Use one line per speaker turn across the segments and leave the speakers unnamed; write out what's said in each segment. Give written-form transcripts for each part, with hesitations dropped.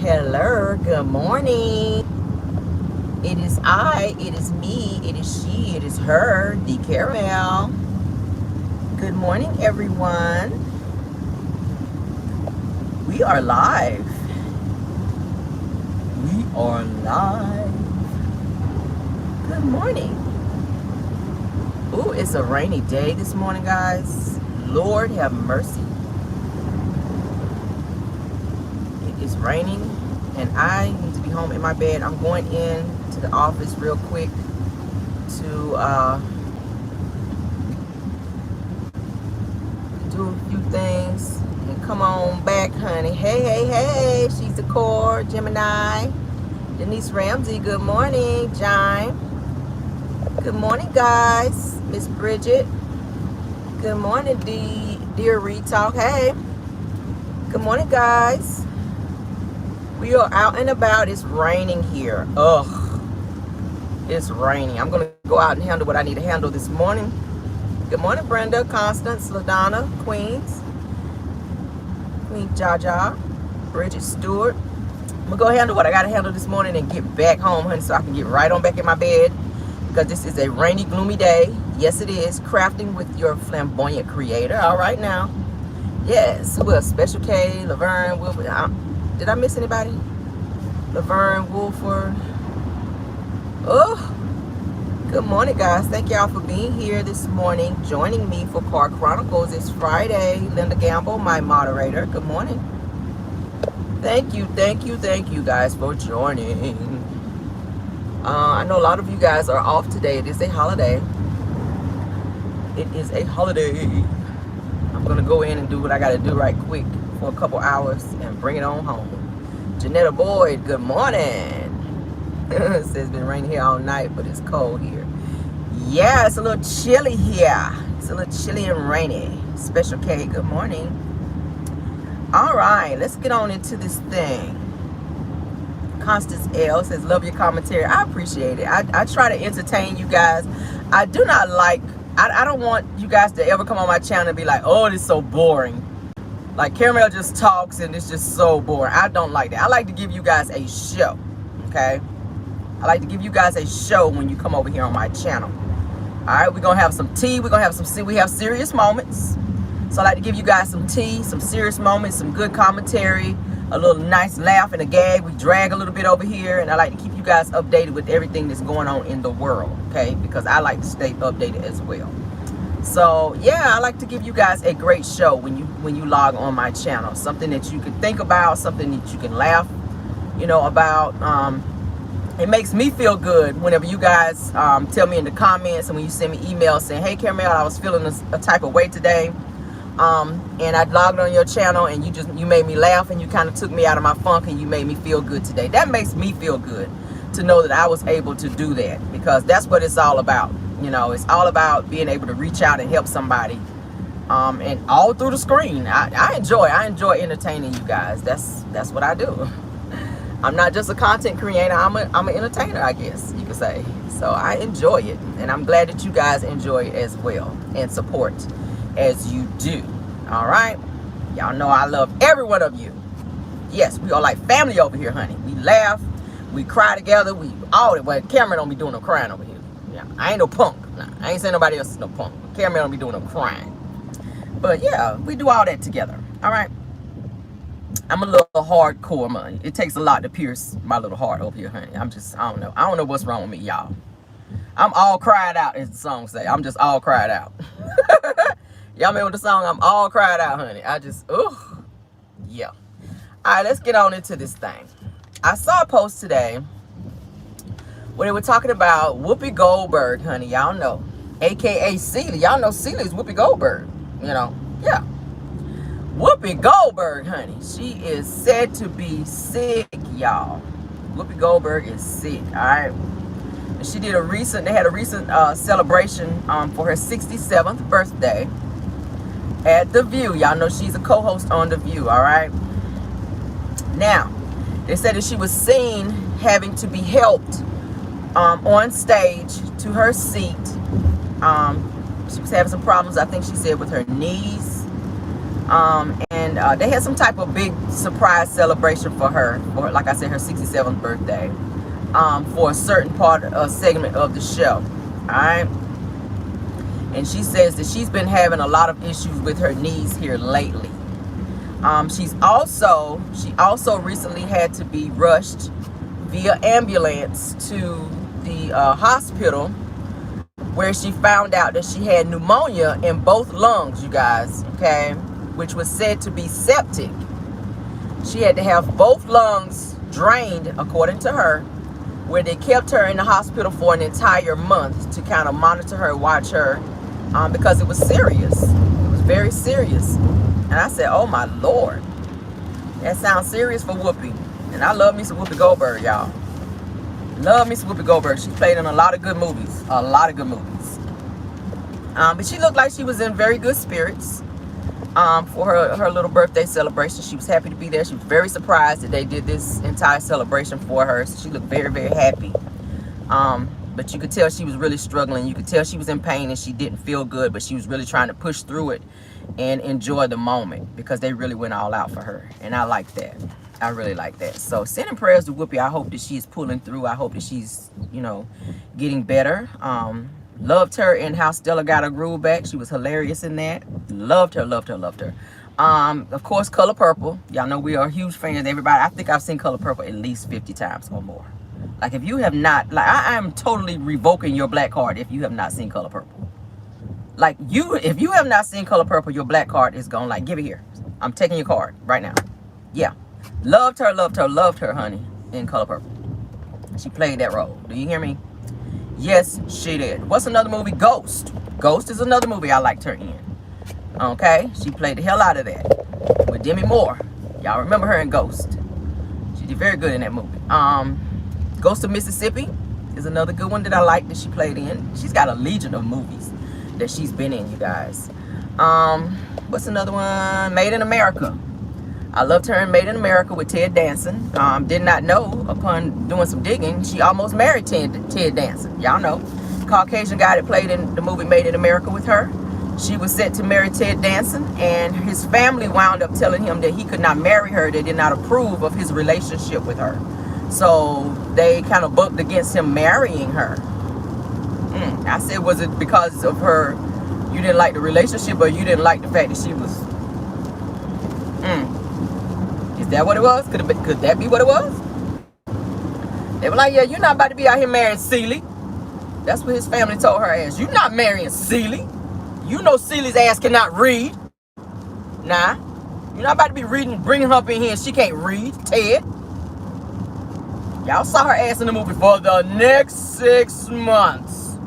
Hello, good morning. It is I, it is me, it is she, it is her, the caramel. Good morning, everyone. We are live. We are live. Good morning. Ooh, it's a rainy day this morning, guys. Lord have mercy. It is raining and I need to be home in my bed. I'm going in to the office real quick to do a few things and come on back, honey. Hey, she's the core, Gemini. Denise Ramsey, good morning. John, good morning, guys. Miss Bridget, good morning. Dear Retalk, hey. Good morning, guys. We are out and about. It's raining here. Ugh, it's raining. I'm gonna go out and handle what I need to handle this morning. Good morning, Brenda, Constance, LaDonna, Queens, Queen Jaja, Bridget Stewart. I'm gonna go handle what I gotta handle this morning and get back home, honey, so I can get right on back in my bed, because this is a rainy, gloomy day. Yes, it is. Crafting with your flamboyant creator. All right now. Yes, who else? Special K, Laverne, Wilford. Did I miss anybody? Laverne, Wolford. Oh, good morning, guys. Thank y'all for being here this morning, joining me for Car Chronicles. It's Friday. Linda Gamble, my moderator. Good morning. Thank you, guys, for joining. I know a lot of you guys are off today. It is a holiday. It is a holiday. I'm gonna go in and do what I gotta do right quick for a couple hours and bring it on home. Janetta Boyd, good morning. It says it's been raining here all night, but it's cold here. Yeah, it's a little chilly here. It's a little chilly and rainy. Special K, good morning. All right, let's get on into this thing. Constance L says, love your commentary. I appreciate it. I try to entertain you guys. I do not like, I don't want you guys to ever come on my channel and be like, oh, this is so boring. Like, Caramel just talks and it's just so boring. I don't like that. I like to give you guys a show, okay? I like to give you guys a show when you come over here on my channel. All right, we're going to have some tea. We're going to have some, we have serious moments. So I like to give you guys some tea, some serious moments, some good commentary, a little nice laugh and a gag. We drag a little bit over here, and I like to keep you guys updated with everything that's going on in the world, okay? Because I like to stay updated as well. So yeah, I like to give you guys a great show when you log on my channel. Something that you can think about, something that you can laugh, about. It makes me feel good whenever you guys tell me in the comments and when you send me emails saying, hey, Caramel, I was feeling a type of way today. And I logged on your channel and you made me laugh and you kind of took me out of my funk and you made me feel good today. That makes me feel good to know that I was able to do that, because that's what it's all about. It's all about being able to reach out and help somebody, and all through the screen. I enjoy entertaining you guys. That's what I do. I'm not just a content creator. I'm an entertainer, I guess you could say. So I enjoy it, and I'm glad that you guys enjoy it as well and support as you do. All right, y'all know I love every one of you. Yes, we are like family over here, honey. We laugh, we cry together, we all that. Well, Cameron don't be doing no crying over here. Yeah, I ain't no punk. Nah, I ain't saying nobody else is no punk. Cameron don't be doing no crying. But yeah, we do all that together. All right. I'm a little hardcore, man. It takes a lot to pierce my little heart over here, honey. I don't know. I don't know what's wrong with me, y'all. I'm all cried out, as the song say. I'm just all cried out. Y'all remember the song? I'm all cried out, honey. Yeah. All right, let's get on into this thing. I saw a post today where they were talking about Whoopi Goldberg, honey. Y'all know, aka Celia. Y'all know Celia is Whoopi Goldberg. Yeah. Whoopi Goldberg, honey. She is said to be sick, y'all. Whoopi Goldberg is sick. All right. And they had a recent celebration for her 67th birthday at The View. Y'all know she's a co-host on The View. All right. Now, they said that she was seen having to be helped on stage to her seat. She was having some problems, I think she said, with her knees. And they had some type of big surprise celebration for her, for, like I said, her 67th birthday, for a certain segment of the show. All right. And she says that she's been having a lot of issues with her knees here lately. She also recently had to be rushed via ambulance to the hospital, where she found out that she had pneumonia in both lungs, you guys, okay, which was said to be septic. She had to have both lungs drained, according to her, where they kept her in the hospital for an entire month to kind of monitor her, watch her, because it was serious. It was very serious. And I said, oh my Lord, that sounds serious for Whoopi. And I love me some Whoopi Goldberg, y'all. Love me some Whoopi Goldberg. She played in a lot of good movies. A lot of good movies. But she looked like she was in very good spirits for her little birthday celebration. She was happy to be there. She was very surprised that they did this entire celebration for her. So she looked very, very happy. But you could tell she was really struggling. You could tell she was in pain and she didn't feel good. But she was really trying to push through it and enjoy the moment, because they really went all out for her. And I like that. I really like that. So sending prayers to Whoopi. I hope that she's pulling through. I hope that she's, you know, getting better. Loved her in How Stella Got Her Groove Back. She was hilarious in that. Loved her, loved her, loved her. Of course, Color Purple. Y'all know we are huge fans. Everybody, I think I've seen Color Purple at least 50 times or more. Like, if you have not, like, I am totally revoking your black card if you have not seen Color Purple. Like, if you have not seen Color Purple, your black card is gone. Like, give it here. I'm taking your card right now. Yeah. Loved her, loved her, loved her, honey, in Color Purple. She played that role. Do you hear me? Yes, she did. What's another movie? Ghost. Ghost is another movie I liked her in. Okay? She played the hell out of that with Demi Moore. Y'all remember her in Ghost. She did very good in that movie. Ghost of Mississippi is another good one that I like that she played in. She's got a legion of movies that she's been in, you guys. What's another one? Made in America. I loved her in Made in America with Ted Danson. Did not know, upon doing some digging, she almost married Ted Danson. Y'all know. Caucasian guy that played in the movie Made in America with her. She was set to marry Ted Danson, and his family wound up telling him that he could not marry her. They did not approve of his relationship with her. So they kind of bucked against him marrying her. I said, was it because of her, you didn't like the relationship, or you didn't like the fact that she was... Is that what it was? Could that be what it was? They were like, yeah, you're not about to be out here marrying Celie. That's what his family told her ass. You're not marrying Celie. You know Celie's ass cannot read. Nah. You're not about to be reading, bringing her up in here and she can't read, Ted. Y'all saw her ass in the movie for the next 6 months.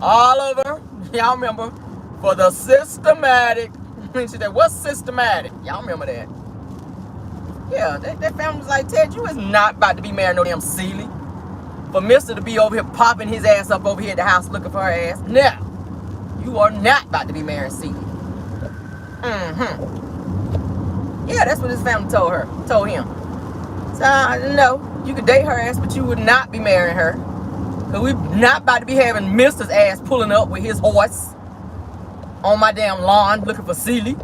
All of her, y'all remember, for the systematic. She said, what's systematic? Y'all remember that. Yeah, that family was like, Ted, you is not about to be marrying no damn Celie. For Mister to be over here popping his ass up over here at the house looking for her ass. No. You are not about to be marrying Celie. Yeah, that's what his family told him. So, no, you could date her ass, but you would not be marrying her. Because we're not about to be having Mister's ass pulling up with his horse on my damn lawn looking for Celie.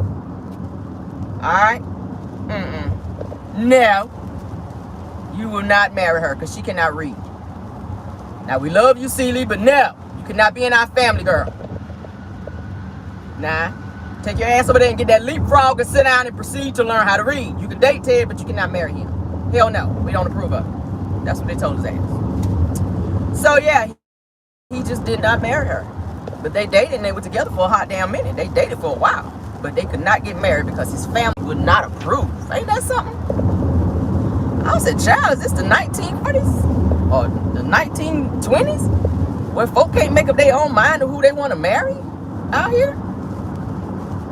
Alright? No. You will not marry her because she cannot read. Now, we love you, Celie, but no. You cannot be in our family, girl. Nah. Take your ass over there and get that leapfrog and sit down and proceed to learn how to read. You can date Ted, but you cannot marry him. Hell no. We don't approve of it. That's what they told his ass. So, yeah. He just did not marry her. But they dated and they were together for a hot damn minute. They dated for a while. But they could not get married because his family would not approve. Ain't that something? I said, child, is this the 1940s? Or the 1920s? Where folk can't make up their own mind of who they want to marry out here?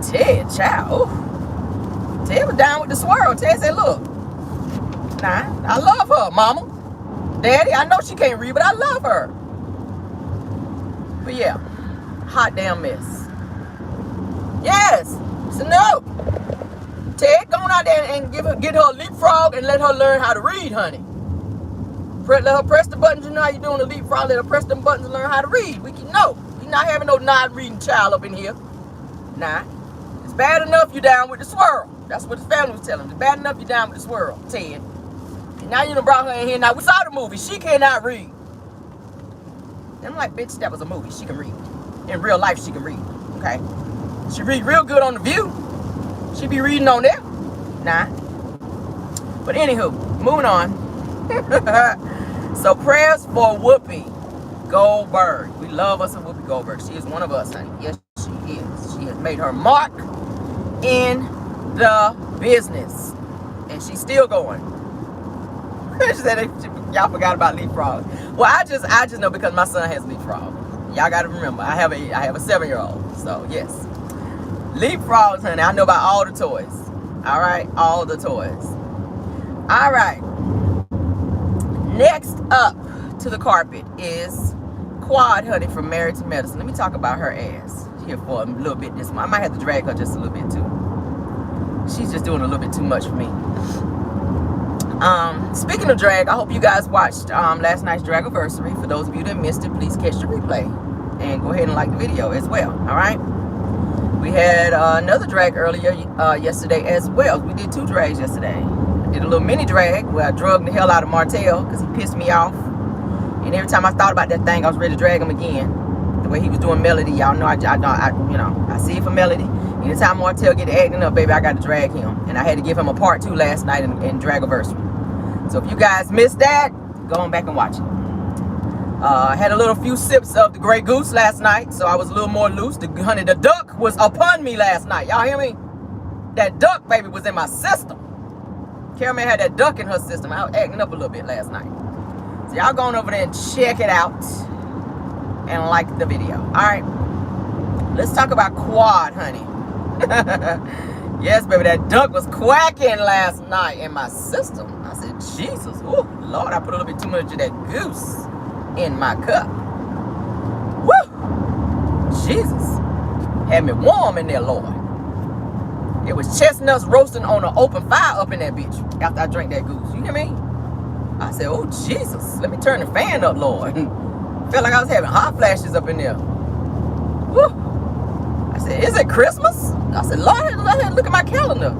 Ted, child. Ooh. Ted was down with the swirl. Ted said, look. Nah, I love her, mama. Daddy, I know she can't read, but I love her. But yeah, hot damn mess. Yes, so no. Ted, go on out there and get her a leapfrog and let her learn how to read, honey. Let her press the buttons. You know how you doing the leapfrog. Let her press them buttons and learn how to read. We can know. You're not having no non-reading child up in here. Nah. It's bad enough you down with the swirl. That's what his family was telling him. It's bad enough you down with the swirl, Ted. And now you done brought her in here. Now, we saw the movie. She cannot read. And I'm like, bitch, that was a movie. She can read. In real life, she can read. Okay? She read real good on The View. She be reading on there. Nah. But anywho, moving on. So prayers for Whoopi Goldberg. We love us a Whoopi Goldberg. She is one of us, honey. Yes, she is. She has made her mark in the business. And she's still going. She said y'all forgot about leapfrog. Well, I just know because my son has leapfrog. Y'all gotta remember, I have a 7-year-old. So yes. Leapfrogs, honey. I know about all the toys. Alright, all the toys. Alright. Next up to the carpet is Quad, honey, from Married to Medicine. Let me talk about her ass here for a little bit this month. I might have to drag her just a little bit too. She's just doing a little bit too much for me. Speaking of drag, I hope you guys watched last night's Dragiversary. For those of you that missed it, please catch the replay and go ahead and like the video as well. Alright. We had another drag earlier yesterday as well. We did 2 drags yesterday. I did a little mini drag where I drugged the hell out of Martell because he pissed me off. And every time I thought about that thing, I was ready to drag him again. The way he was doing Melody, y'all know I see it for Melody. Anytime Martell get acting up, baby, I got to drag him. And I had to give him a part 2 last night in Dragiversary. So if you guys missed that, go on back and watch it. I had a few sips of the Grey Goose last night, so I was a little more loose. Honey, the duck was upon me last night. Y'all hear me? That duck, baby, was in my system. Caramel had that duck in her system. I was acting up a little bit last night. So y'all go on over there and check it out and like the video. All right. Let's talk about Quad, honey. Yes, baby, that duck was quacking last night in my system. I said, Jesus, oh Lord, I put a little bit too much of that goose in my cup. Woo! Jesus. Had me warm in there, Lord. It was chestnuts roasting on an open fire up in that bitch after I drank that goose. You hear me? I said, oh, Jesus. Let me turn the fan up, Lord. Felt like I was having hot flashes up in there. Woo! I said, is it Christmas? I said, Lord, look at my calendar.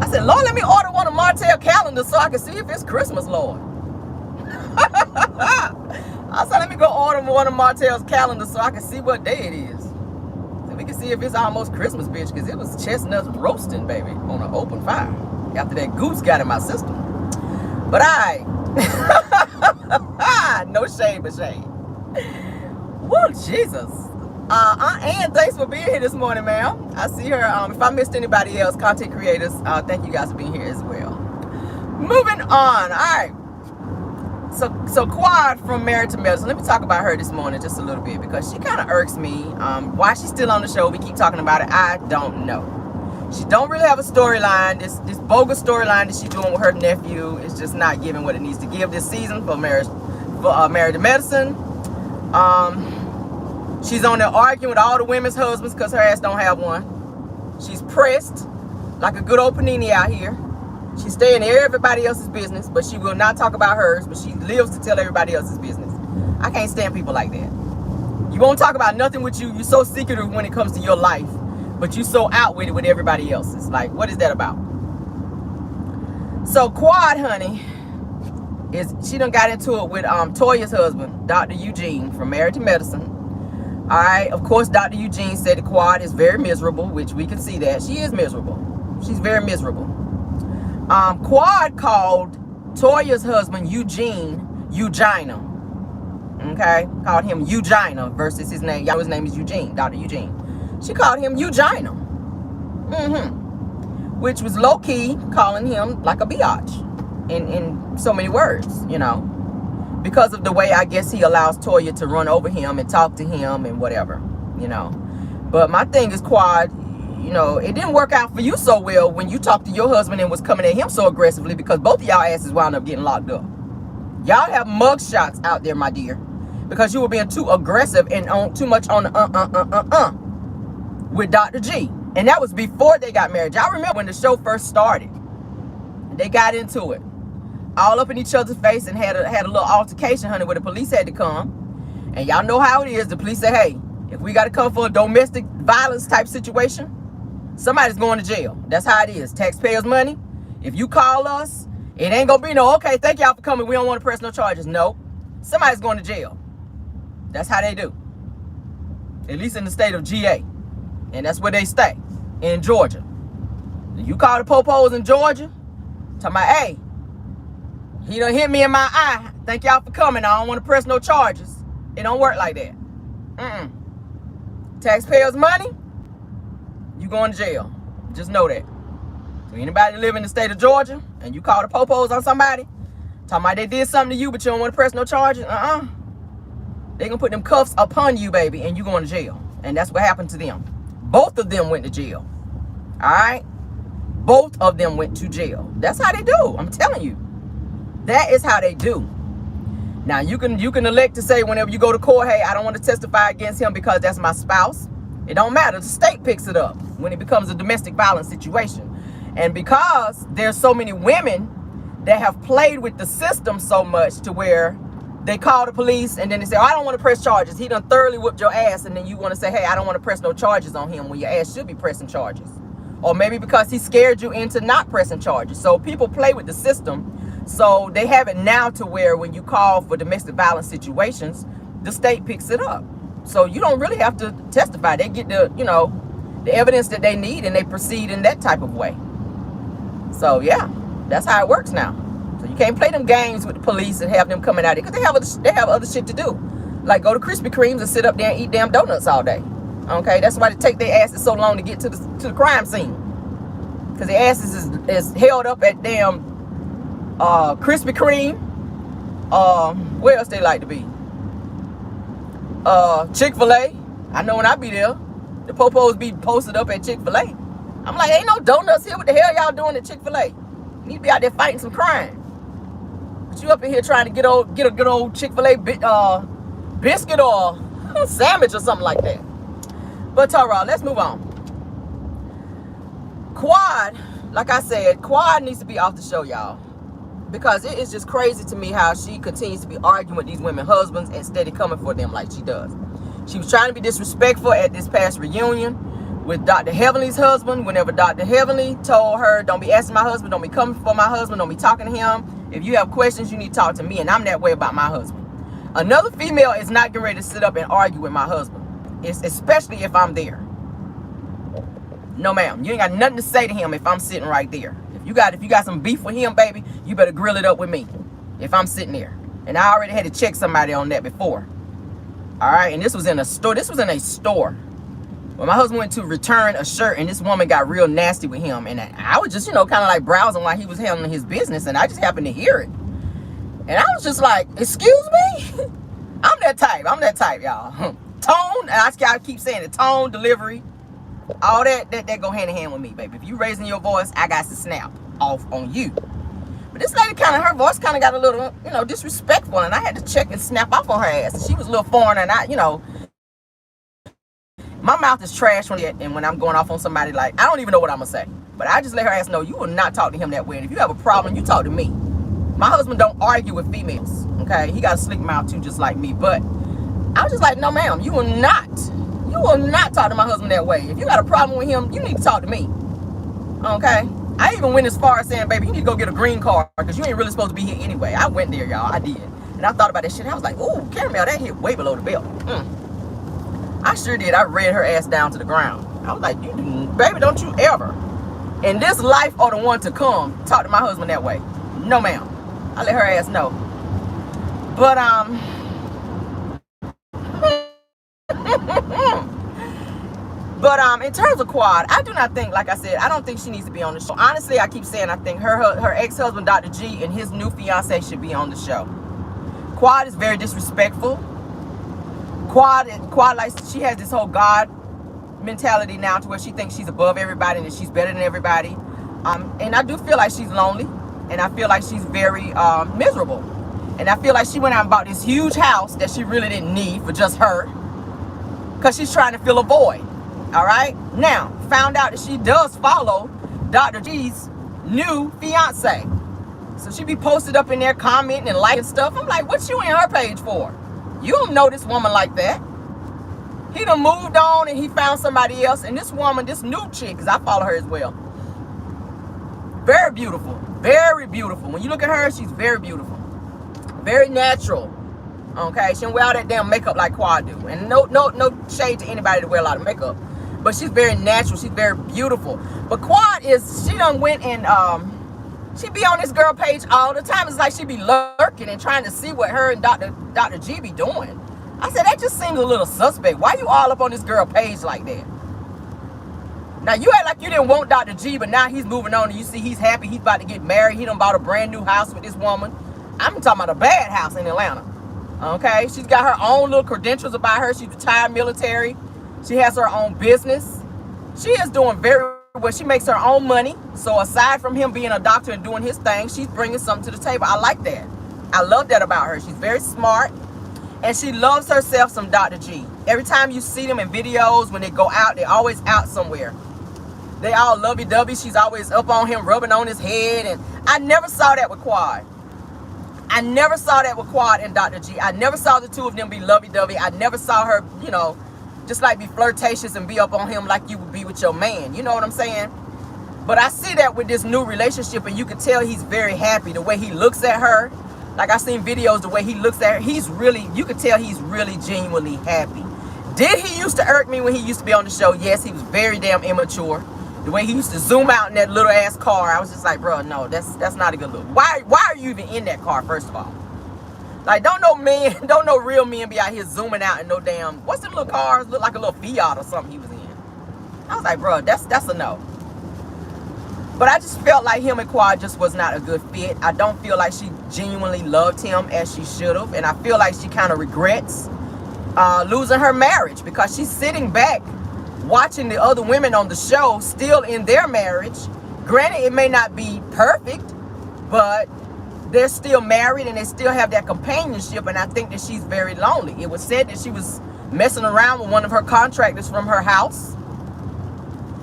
I said, Lord, let me order one of Martell's calendars so I can see if it's Christmas, Lord. I said, let me go order one of Martell's calendars so I can see what day it is. So we can see if it's almost Christmas, bitch, because it was chestnuts roasting, baby, on an open fire after that goose got in my system. But no shame but shame. Woo, Jesus. And thanks for being here this morning, ma'am. I see her. If I missed anybody else, content creators, thank you guys for being here as well. Moving on. All right. So Quad from Married to Medicine. Let me talk about her this morning just a little bit because she kind of irks me. Why she's still on the show, we keep talking about it, I don't know. She don't really have a storyline. This bogus storyline that she's doing with her nephew is just not giving what it needs to give this season for Married to Medicine. She's on there arguing with all the women's husbands because her ass don't have one. She's pressed like a good old panini out here. She's staying in everybody else's business, but she will not talk about hers, but she lives to tell everybody else's business. I can't stand people like that. You won't talk about nothing with you. You're so secretive when it comes to your life, but you so out with it with everybody else's. Like, what is that about? So Quad, honey, she done got into it with Toya's husband, Dr. Eugene from Married to Medicine. All right, of course, Dr. Eugene said the Quad is very miserable, which we can see that. She is miserable. She's very miserable. Quad called Toya's husband Eugene Eugina. Okay, called him Eugina versus his name. Y'all, his name is Eugene, Dr. Eugene. She called him Eugina. Which was low key calling him like a biatch in so many words, you know, because of the way I guess he allows Toya to run over him and talk to him and whatever, you know. But my thing is, Quad, you know, it didn't work out for you so well when you talked to your husband and was coming at him so aggressively because both of y'all asses wound up getting locked up. Y'all have mug shots out there, my dear, because you were being too aggressive and too much on the with Dr. G. And that was before they got married. Y'all remember when the show first started? They got into it. All up in each other's face and had a little altercation, honey, where the police had to come. And y'all know how it is. The police say, hey, if we got to come for a domestic violence type situation, Somebody's going to jail. That's how it is. Taxpayers' money. If you call us, it ain't gonna be no, okay, thank y'all for coming. We don't want to press no charges. No. Somebody's going to jail. That's how they do. At least in the state of GA. And that's where they stay. In Georgia. You call the popos in Georgia, talking about, hey, he done hit me in my eye. Thank y'all for coming. I don't want to press no charges. It don't work like that. Taxpayers' money, you going to jail. Just know that. So anybody live in the state of Georgia and you call the popos on somebody, talking about they did something to you, but you don't want to press no charges, they gonna put them cuffs upon you, baby, and you going to jail. And that's what happened to them. Both of them went to jail. All right? Both of them went to jail. That's how they do. I'm telling you. That is how they do. Now, you can elect to say whenever you go to court, hey, I don't want to testify against him because that's my spouse. It don't matter. The state picks it up when it becomes a domestic violence situation. And because there's so many women that have played with the system so much to where they call the police and then they say, oh, I don't want to press charges. He done thoroughly whipped your ass. And then you want to say, hey, I don't want to press no charges on him when your ass should be pressing charges. Or maybe because he scared you into not pressing charges. So people play with the system. So they have it now to where when you call for domestic violence situations, the state picks it up. So you don't really have to testify. They get the, the evidence that they need and they proceed in that type of way. So yeah, that's how it works now. So you can't play them games with the police and have them coming out there because they have other shit to do. Like go to Krispy Kremes and sit up there and eat damn donuts all day. Okay, that's why they take their asses so long to get to the crime scene. Because their asses is held up at damn Krispy Kreme. Where else they like to be? Chick-fil-A. I know when I be there, the popos be posted up at Chick-fil-A. I'm like, ain't no donuts here. What the hell y'all doing at Chick-fil-A? You need to be out there fighting some crime. But you up in here trying to get a good old Chick-fil-A biscuit or sandwich or something like that. But Tara, let's move on. Quad, like I said, Quad needs to be off the show, y'all. Because it is just crazy to me how she continues to be arguing with these women's husbands instead of coming for them like she does. She was trying to be disrespectful at this past reunion with Dr. Heavenly's husband. Whenever Dr. Heavenly told her, don't be asking my husband, don't be coming for my husband, don't be talking to him. If you have questions, you need to talk to me, and I'm that way about my husband. Another female is not getting ready to sit up and argue with my husband. It's especially if I'm there. No, ma'am. You ain't got nothing to say to him if I'm sitting right there. If you got some beef with him, baby, you better grill it up with me if I'm sitting there. And I already had to check somebody on that before. All right, and this was in a store. When my husband went to return a shirt, and this woman got real nasty with him, and I was just, kind of like browsing while he was handling his business, and I just happened to hear it. And I was just like, excuse me? I'm that type, y'all. Tone, and I keep saying it, tone, delivery, all that go hand in hand with me, baby. If you raising your voice, I got to snap off on you. But this lady her voice kind of got a little, disrespectful, and I had to check and snap off on her ass. And she was a little foreign, and my mouth is trash when and when I'm going off on somebody, like, I don't even know what I'm going to say. But I just let her ass know, you will not talk to him that way. And if you have a problem, you talk to me. My husband don't argue with females, okay? He got a slick mouth too, just like me. But I was just like, no, ma'am, you will not talk to my husband that way. If you got a problem with him, you need to talk to me, okay? I even went as far as saying, baby, you need to go get a green card because you ain't really supposed to be here anyway. I went there, y'all. I did. And I thought about that shit. I was like, ooh, caramel, that hit way below the belt. I sure did. I read her ass down to the ground. I was like, baby, don't you ever, in this life or the one to come, talk to my husband that way. No, ma'am. I let her ass know. But, in terms of Quad, I do not think, like I said, I don't think she needs to be on the show. Honestly, I keep saying I think her ex-husband, Dr. G, and his new fiance should be on the show. Quad is very disrespectful. Quad, like, she has this whole God mentality now to where she thinks she's above everybody and that she's better than everybody. And I do feel like she's lonely, and I feel like she's very miserable. And I feel like she went out and bought this huge house that she really didn't need for just her, because she's trying to fill a void. All right? Now, found out that she does follow Dr. G's new fiance. So she be posted up in there commenting and liking stuff. I'm like, what you in her page for? You don't know this woman like that. He done moved on and he found somebody else. And this woman, this new chick, because I follow her as well, very beautiful. Very beautiful. When you look at her, she's very beautiful. Very natural. Okay? She don't wear all that damn makeup like Quad do. And no shade to anybody that wear a lot of makeup. But she's very natural. She's very beautiful. But Quad she done went and, she be on this girl page all the time. It's like she be lurking and trying to see what her and Dr. G be doing. I said, that just seems a little suspect. Why you all up on this girl page like that? Now, you act like you didn't want Dr. G, but now he's moving on and you see he's happy. He's about to get married. He done bought a brand new house with this woman. I'm talking about a bad house in Atlanta. Okay? She's got her own little credentials about her. She's retired military. She has her own business. She is doing very well. She makes her own money. So aside from him being a doctor and doing his thing, she's bringing something to the table. I like that. I love that about her. She's very smart. And she loves herself some Dr. G. Every time you see them in videos, when they go out, they're always out somewhere. They all lovey-dovey. She's always up on him, rubbing on his head. And I never saw that with Quad. I never saw that with Quad and Dr. G. I never saw the two of them be lovey-dovey. I never saw her, you know, just like be flirtatious and be up on him like you would be with your man. You know what I'm saying? But I see that with this new relationship, and you can tell he's very happy. The way he looks at her. Like, I've seen videos, the way he looks at her. He's really, you can tell he's really genuinely happy. Did he used to irk me when he used to be on the show? Yes, he was very damn immature. The way he used to zoom out in that little ass car, I was just like, bro, no, that's not a good look. Why are you even in that car, first of all? Like, don't no real men be out here zooming out in no damn, what's them little cars? Look like a little Fiat or something he was in. I was like, bro, that's a no. But I just felt like him and Quad just was not a good fit. I don't feel like she genuinely loved him as she should have. And I feel like she kind of regrets losing her marriage, because she's sitting back watching the other women on the show still in their marriage. Granted, it may not be perfect, but they're still married and they still have that companionship. And I think that she's very lonely. It was said that she was messing around with one of her contractors from her house.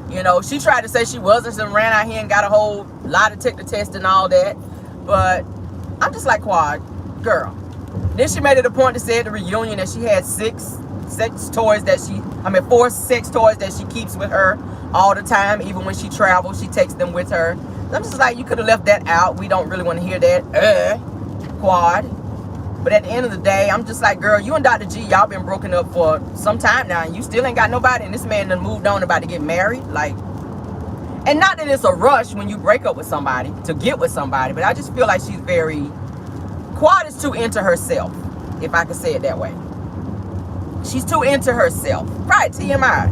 You know, she tried to say she wasn't, and ran out here and got a whole lie detector test and all that. But I'm just like, Quad, girl. Then she made it a point to say at the reunion that she had 4 sex toys that she keeps with her all the time. Even when she travels, she takes them with her. I'm just like, you could have left that out. We don't really want to hear that, Quad. But at the end of the day, I'm just like, girl, you and Dr. G, y'all been broken up for some time now, and you still ain't got nobody, and this man done moved on, about to get married. Like, and not that it's a rush when you break up with somebody to get with somebody, but I just feel like Quad is too into herself, if I could say it that way. She's too into herself. Right, TMI.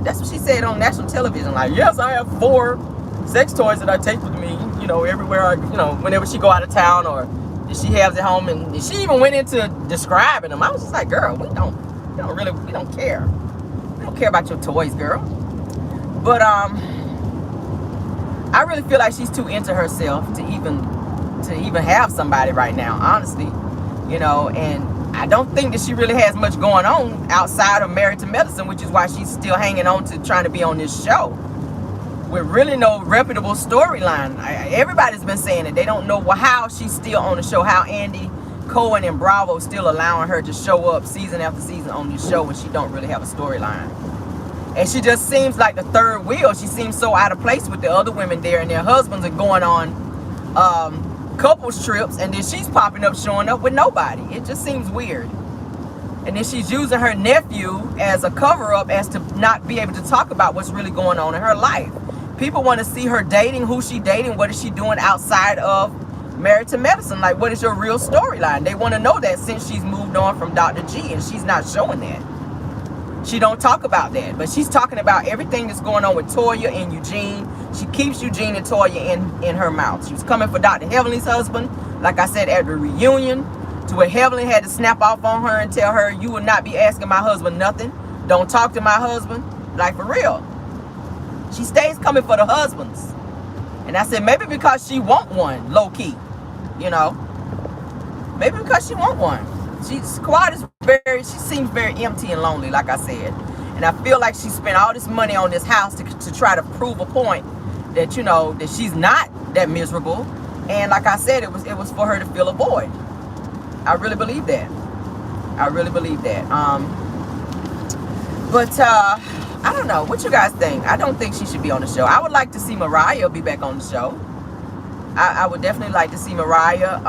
That's what she said on national television. Like, yes, I have 4 sex toys that I take with me, you know, everywhere whenever she go out of town, or she has at home. And she even went into describing them. I was just like, girl, we don't care. We don't care about your toys, girl. But I really feel like she's too into herself to even have somebody right now, honestly. You know, and I don't think that she really has much going on outside of Married to Medicine, which is why she's still hanging on to trying to be on this show with really no reputable storyline. Everybody's been saying it. They don't know how she's still on the show, how Andy Cohen and Bravo still allowing her to show up season after season on this show when she don't really have a storyline. And she just seems like the third wheel. She seems so out of place with the other women there, and their husbands are going on couples trips, and then she's popping up, showing up with nobody. It just seems weird. And then she's using her nephew as a cover-up, as to not be able to talk about what's really going on in her life. People want to see her dating, who she dating, what is she doing outside of Married to Medicine. Like, what is your real storyline? They want to know that, since she's moved on from Dr. G, and she's not showing that. She don't talk about that, but she's talking about everything that's going on with Toya and Eugene. She keeps Eugene and Toya in her mouth. She was coming for Dr. Heavenly's husband, like I said, at the reunion, to where Heavenly had to snap off on her and tell her, you will not be asking my husband nothing. Don't talk to my husband. Like, for real. She stays coming for the husbands. And I said, maybe because she want one, low-key, you know. Maybe because she want one. Quad is she seems very empty and lonely, like I said. And I feel like she spent all this money on this house to try to prove a point that, you know, that she's not that miserable. And like I said, it was for her to fill a void. I really believe that. I really believe that. But I don't know. What you guys think? I don't think she should be on the show. I would like to see Mariah be back on the show. I would definitely like to see Mariah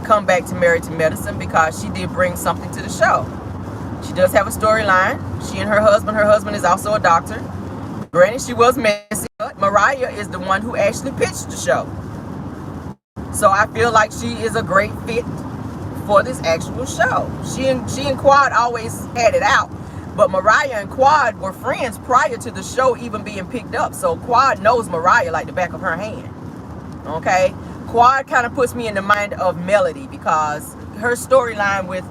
come back to Married to Medicine, because she did bring something to the show. She does have a storyline. She and her husband is also a doctor. Granted, she was messy, but Mariah is the one who actually pitched the show. So I feel like she is a great fit for this actual show. She and Quad always had it out, but Mariah and Quad were friends prior to the show even being picked up. So Quad knows Mariah like the back of her hand. Okay, Quad kind of puts me in the mind of Melody, because her storyline with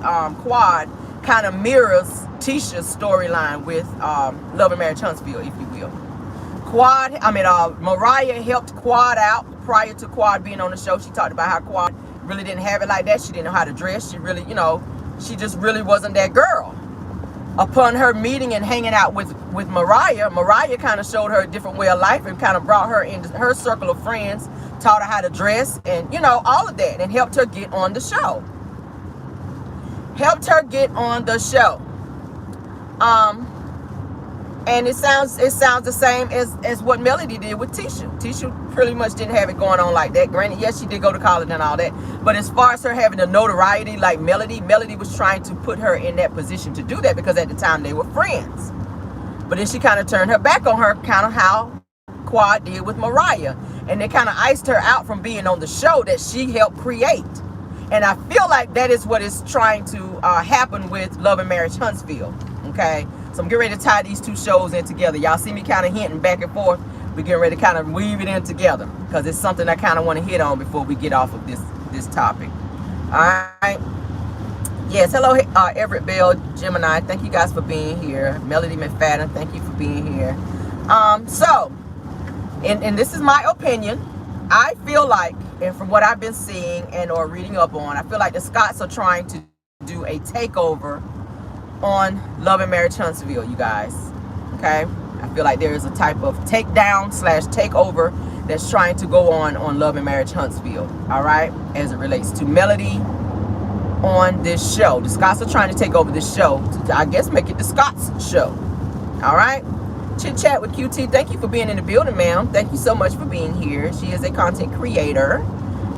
Quad kind of mirrors Tisha's storyline with Love and Marriage Huntsville, if you will. Mariah helped Quad out prior to Quad being on the show. She talked about how Quad really didn't have it like that. She didn't know how to dress. She really, she just really wasn't that girl. Upon her meeting and hanging out with Mariah, Mariah kind of showed her a different way of life and kind of brought her into her circle of friends, taught her how to dress and, all of that, and helped her get on the show. And it sounds the same as what Melody did with Tisha. Tisha pretty much didn't have it going on like that. Granted, yes, she did go to college and all that. But as far as her having the notoriety like Melody was trying to put her in that position to do that, because at the time they were friends. But then she kind of turned her back on her, kind of how Quad did with Mariah. And they kind of iced her out from being on the show that she helped create. And I feel like that is what is trying to happen with Love and Marriage Huntsville. Okay? So I'm getting ready to tie these two shows in together. Y'all see me kind of hinting back and forth. We're getting ready to kind of weave it in together, because it's something I kind of want to hit on before we get off of this topic. All right. Yes. Hello, Everett Bell, Gemini. Thank you guys for being here. Melody McFadden, thank you for being here. And this is my opinion. I feel like, and from what I've been seeing and or reading up on, I feel like the Scotts are trying to do a takeover on Love and Marriage Huntsville, you guys. Okay? I feel like there is a type of takedown/takeover that's trying to go on Love and Marriage Huntsville. All right? As it relates to Melody on this show. The Scotts are trying to take over this show to, I guess, make it the Scotts show. All right? Chit Chat with QT. Thank you for being in the building, ma'am. Thank you so much for being here. She is a content creator.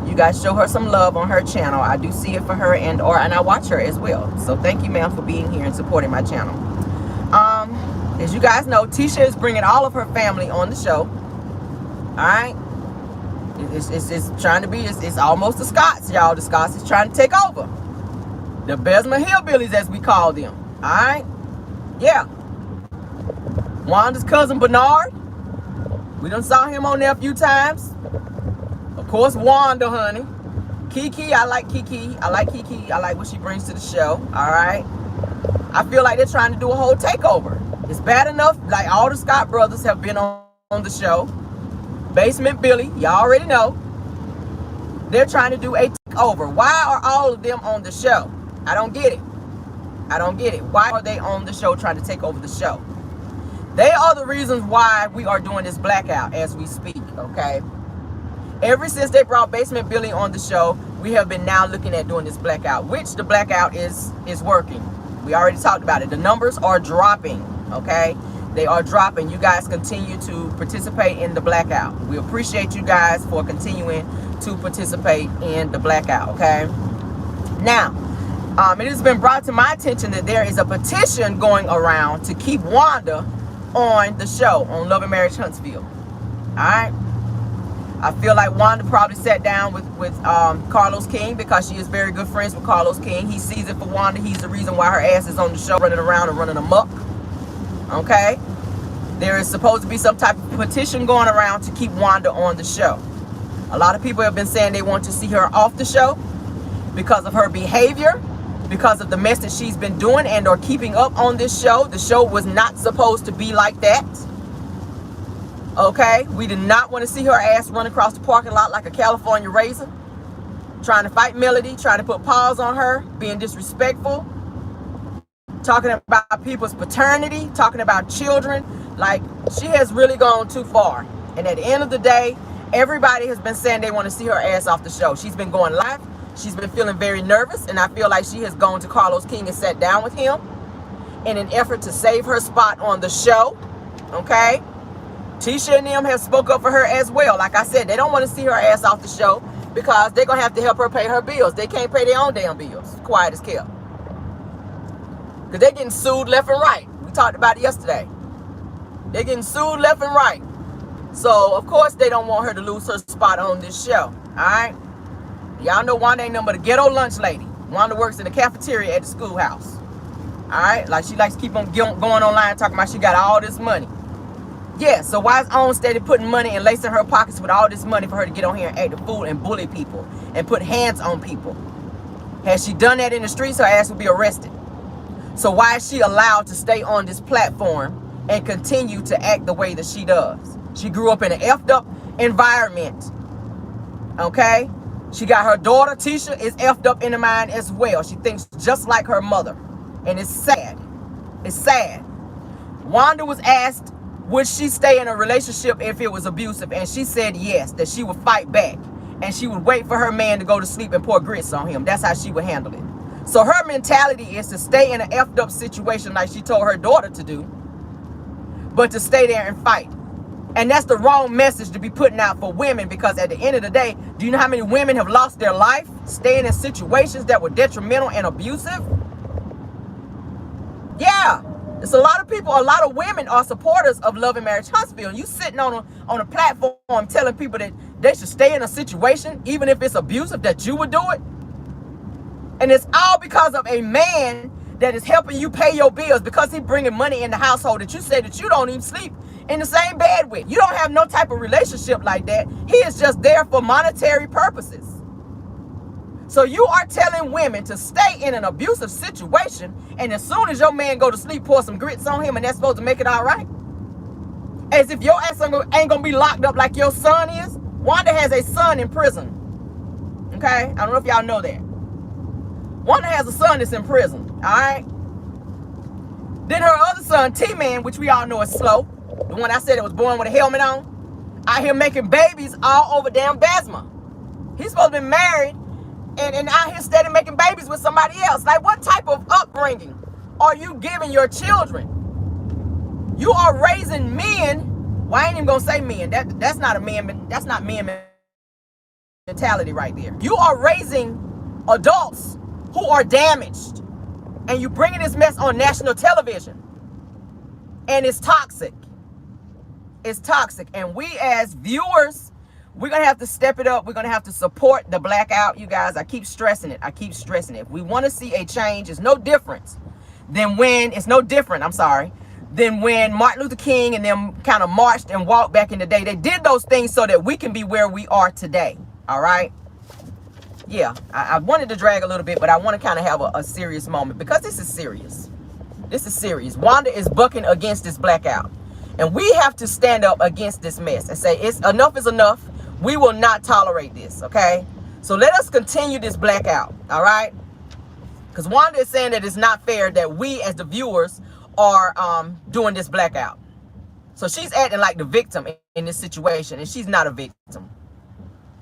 You guys show her some love on her channel. I do see it for her, and I watch her as well. So thank you, ma'am, for being here and supporting my channel. As you guys know, Tisha is bringing all of her family on the show. All right, it's trying to be. It's almost the Scotts, y'all. The Scotts is trying to take over. The Besma Hillbillies, as we call them. All right, yeah. Wanda's cousin Bernard. We done saw him on there a few times. Of course, Wanda, honey. Kiki, I like Kiki. I like what she brings to the show. All right. I feel like they're trying to do a whole takeover. It's bad enough, like all the Scott brothers have been on the show. Basement Billy, y'all already know. They're trying to do a takeover. Why are all of them on the show? I don't get it. Why are they on the show trying to take over the show? They are the reasons why we are doing this blackout as we speak, okay? Ever since they brought Basement Billy on the show, we have been now looking at doing this blackout, which the blackout is working. We already talked about it. The numbers are dropping, okay? They are dropping. You guys continue to participate in the blackout. We appreciate you guys for continuing to participate in the blackout, okay? Now, it has been brought to my attention that there is a petition going around to keep Wanda on the show, on Love and Marriage Huntsville. All right? I feel like Wanda probably sat down with Carlos King, because she is very good friends with Carlos King. He sees it for Wanda. He's the reason why her ass is on the show, running around and running amok. Okay? There is supposed to be some type of petition going around to keep Wanda on the show. A lot of people have been saying they want to see her off the show because of her behavior, because of the mess that she's been doing and or keeping up on this show. The show was not supposed to be like that. Okay? We did not want to see her ass run across the parking lot like a California raisin, trying to fight Melody, trying to put paws on her, being disrespectful, talking about people's paternity, talking about children. Like, she has really gone too far. And at the end of the day, everybody has been saying they want to see her ass off the show. She's been going live. She's been feeling very nervous, and I feel like she has gone to Carlos King and sat down with him in an effort to save her spot on the show. Okay? Tisha and them have spoke up for her as well. Like I said, they don't want to see her ass off the show because they're going to have to help her pay her bills. They can't pay their own damn bills. Quiet as kept. Because they're getting sued left and right. We talked about it yesterday. They're getting sued left and right. So, of course, they don't want her to lose her spot on this show. All right? Y'all know Wanda ain't nothing but a ghetto lunch lady. Wanda works in the cafeteria at the schoolhouse. All right? Like, she likes to keep on going online talking about she got all this money. Yeah, so why is OWN steady putting money and lacing her pockets with all this money for her to get on here and act a fool and bully people and put hands on people? Had she done that in the streets, her ass would be arrested. So why is she allowed to stay on this platform and continue to act the way that she does? She grew up in an effed up environment. Okay? She got her daughter, Tisha, is effed up in the mind as well. She thinks just like her mother. And it's sad. It's sad. Wanda was asked, would she stay in a relationship if it was abusive? And she said yes, that she would fight back. And she would wait for her man to go to sleep and pour grits on him. That's how she would handle it. So her mentality is to stay in an effed up situation like she told her daughter to do. But to stay there and fight. And that's the wrong message to be putting out for women, because at the end of the day, do you know how many women have lost their life staying in situations that were detrimental and abusive? Yeah. There's a lot of people, a lot of women are supporters of Love and Marriage Huntsville. You sitting on a platform telling people that they should stay in a situation, even if it's abusive, that you would do it. And it's all because of a man that is helping you pay your bills, because he's bringing money in the household that you say that you don't even sleep in the same bed with. You don't have no type of relationship like that. He is just there for monetary purposes. So you are telling women to stay in an abusive situation, and as soon as your man go to sleep, pour some grits on him, and that's supposed to make it all right? As if your ass ain't gonna be locked up like your son is. Wanda has a son in prison. Okay? I don't know if y'all know that. Wanda has a son that's in prison. All right? Then her other son, T-Man, which we all know is slow, the one I said that was born with a helmet on, out here making babies all over damn Basma. He's supposed to be married and out here steady making babies with somebody else. Like, what type of upbringing are you giving your children? You are raising men. Well, I ain't even gonna say men. That's not a man. That's not men mentality right there. You are raising adults who are damaged, and you bringing this mess on national television, and it's toxic. It's toxic, and we as viewers, we're going to have to step it up. We're going to have to support the blackout, you guys. I keep stressing it. I keep stressing it. If we want to see a change, it's no different than when, than when Martin Luther King and them kind of marched and walked back in the day. They did those things so that we can be where we are today. All right? Yeah, I wanted to drag a little bit, but I want to kind of have a serious moment, because this is serious. This is serious. Wanda is bucking against this blackout. And we have to stand up against this mess and say, enough is enough. We will not tolerate this, okay? So let us continue this blackout, all right? Because Wanda is saying that it's not fair that we as the viewers are doing this blackout. So she's acting like the victim in this situation, and she's not a victim.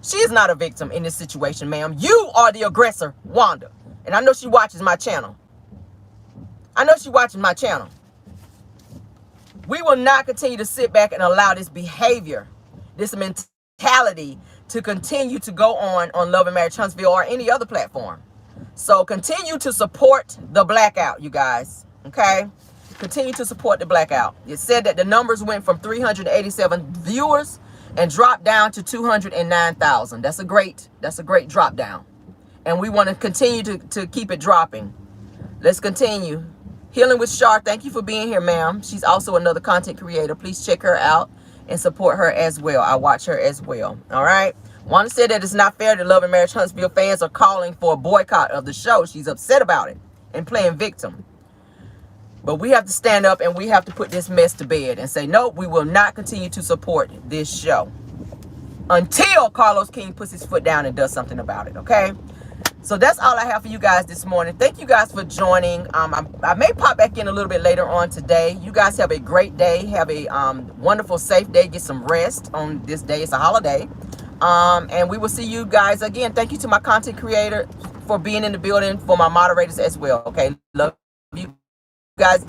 She is not a victim in this situation, ma'am. You are the aggressor, Wanda. And I know she watches my channel. I know she watches my channel. We will not continue to sit back and allow this behavior, this mentality to continue to go on Love and Marriage Huntsville or any other platform. So continue to support the blackout, you guys. Okay? Continue to support the blackout. It said that the numbers went from 387 viewers and dropped down to 209,000. That's a great drop down. And we want to continue to keep it dropping. Let's continue. Healing with Shar, thank you for being here, ma'am. She's also another content creator. Please check her out and support her as well. I watch her as well. All right. Wanda said that it's not fair that Love and Marriage Huntsville fans are calling for a boycott of the show. She's upset about it and playing victim. But we have to stand up and we have to put this mess to bed and say, nope, we will not continue to support this show until Carlos King puts his foot down and does something about it. Okay. So that's all I have for you guys this morning. Thank you guys for joining. I may pop back in a little bit later on today. You guys have a great day. Have a wonderful, safe day. Get some rest on this day. It's a holiday. And we will see you guys again. Thank you to my content creator for being in the building, for my moderators as well. Okay. Love you. guys